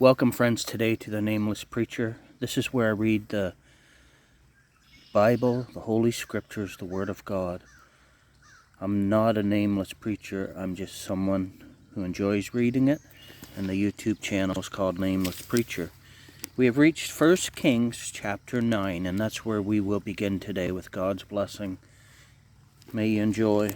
Welcome, friends, today to the Nameless Preacher. This is where I read the Bible, the Holy Scriptures, the Word of God. I'm not a nameless preacher. I'm just someone who enjoys reading it, and the YouTube channel is called Nameless Preacher. We have reached 1 Kings chapter 9, and that's where we will begin today with God's blessing. May you enjoy.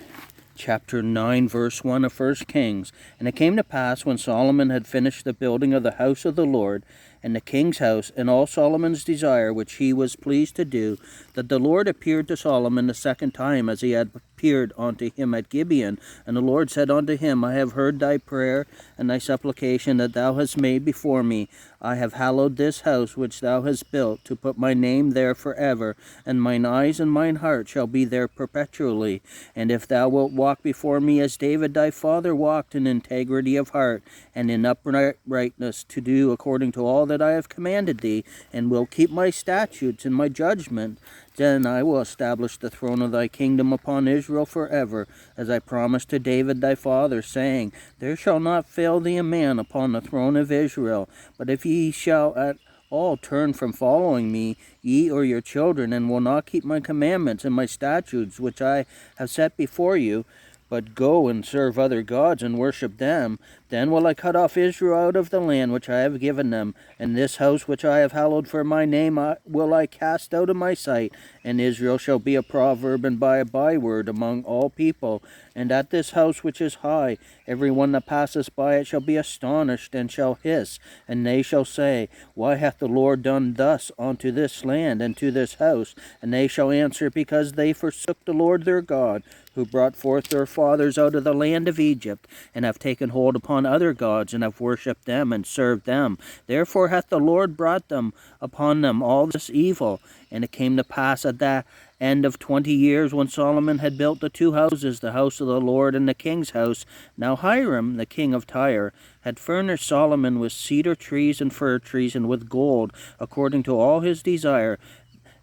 Chapter 9, verse 1 of 1 Kings. And it came to pass, when Solomon had finished the building of the house of the Lord, and the king's house, and all Solomon's desire which he was pleased to do, that the Lord appeared to Solomon the second time, as he had appeared unto him at Gibeon. And the Lord said unto him, I have heard thy prayer and thy supplication that thou hast made before me. I have hallowed this house which thou hast built, to put my name there forever, and mine eyes and mine heart shall be there perpetually. And if thou wilt walk before me as David thy father walked, in integrity of heart and in uprightness, to do according to all that I have commanded thee, and will keep my statutes and my judgment, then I will establish the throne of thy kingdom upon Israel forever, as I promised to David thy father, saying, There shall not fail thee a man upon the throne of Israel. But if ye shall at all turn from following me, ye or your children, and will not keep my commandments and my statutes which I have set before you, but go and serve other gods and worship them, then will I cut off Israel out of the land which I have given them, and this house which I have hallowed for my name will I cast out of my sight, and Israel shall be a proverb and by a byword among all people. And at this house which is high, every one that passeth by it shall be astonished, and shall hiss, and they shall say, Why hath the Lord done thus unto this land and to this house? And they shall answer, Because they forsook the Lord their God, who brought forth their fathers out of the land of Egypt, and have taken hold upon other gods, and have worshipped them, and served them. Therefore hath the Lord brought them upon them all this evil. And it came to pass at the end of 20 years, when Solomon had built the two houses, the house of the Lord and the king's house. Now Hiram, the king of Tyre, had furnished Solomon with cedar trees and fir trees, and with gold, according to all his desire.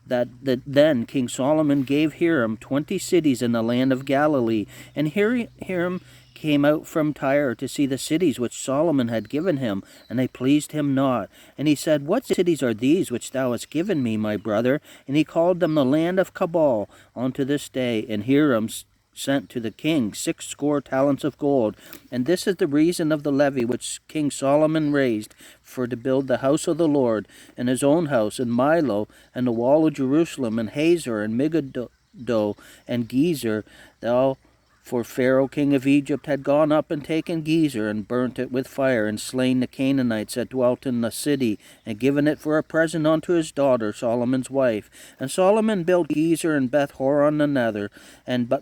Then King Solomon gave Hiram 20 cities in the land of Galilee. And Hiram came out from Tyre to see the cities which Solomon had given him, and they pleased him not. And he said, What cities are these which thou hast given me, my brother? And he called them the land of Cabal unto this day. And Hiram sent to the king 60 talents of gold. And this is the reason of the levy which King Solomon raised for to build the house of the Lord, and his own house, and Milo, and the wall of Jerusalem, and Hazor, and Megiddo, and Gezer. For Pharaoh king of Egypt had gone up and taken Gezer, and burnt it with fire, and slain the Canaanites that dwelt in the city, and given it for a present unto his daughter, Solomon's wife. And Solomon built Gezer and Beth Horon the nether, and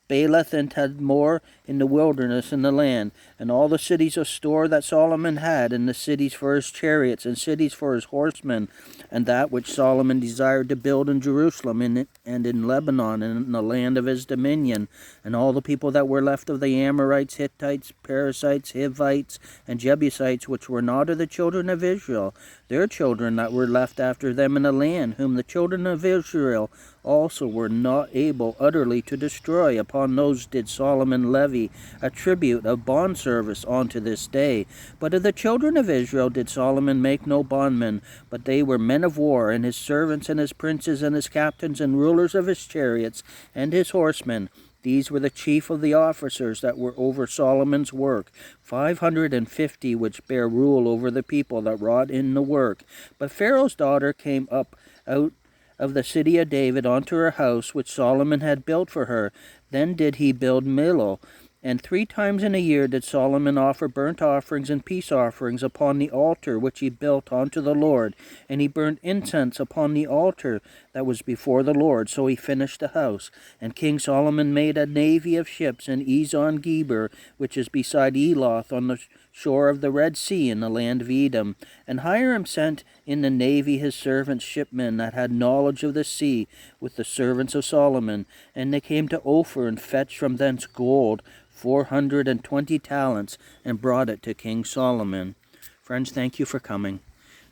Baalath and Tadmor in the wilderness in the land, and all the cities of store that Solomon had, and the cities for his chariots, and cities for his horsemen, and that which Solomon desired to build in Jerusalem, and in Lebanon, and in the land of his dominion. And all the people that were left of the Amorites, Hittites, Perizzites, Hivites, and Jebusites, which were not of the children of Israel, their children that were left after them in the land, whom the children of Israel also were not able utterly to destroy, upon those did Solomon levy a tribute of bondservice unto this day. But of the children of Israel did Solomon make no bondmen, but they were men of war, and his servants, and his princes, and his captains, and rulers of his chariots, and his horsemen. These were the chief of the officers that were over Solomon's work, 550, which bare rule over the people that wrought in the work. But Pharaoh's daughter came up out of the city of David unto her house, which Solomon had built for her. Then did he build Millo. And 3 times in a year did Solomon offer burnt offerings and peace offerings upon the altar which he built unto the Lord. And he burnt incense upon the altar that was before the Lord. So he finished the house. And King Solomon made a navy of ships in Ezon Geber, which is beside Eloth, on the shore of the Red Sea in the land of Edom. And Hiram sent in the navy his servants shipmen that had knowledge of the sea, with the servants of Solomon. And they came to Ophir, and fetched from thence gold 420 talents, and brought it to King Solomon. Friends, thank you for coming.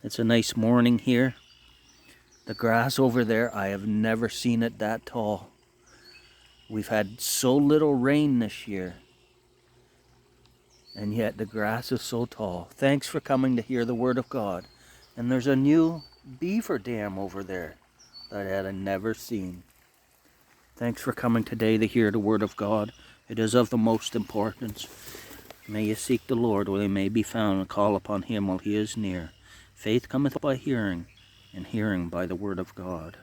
It's a nice morning here. The grass over there, I have never seen it that tall. We've had so little rain this year. and yet the grass is so tall. Thanks for coming to hear the word of God. And there's a new beaver dam over there that I had never seen. Thanks for coming today to hear the word of God. It is of the most importance. May you seek the Lord while he may be found, and call upon him while he is near. Faith cometh by hearing, and hearing by the word of God.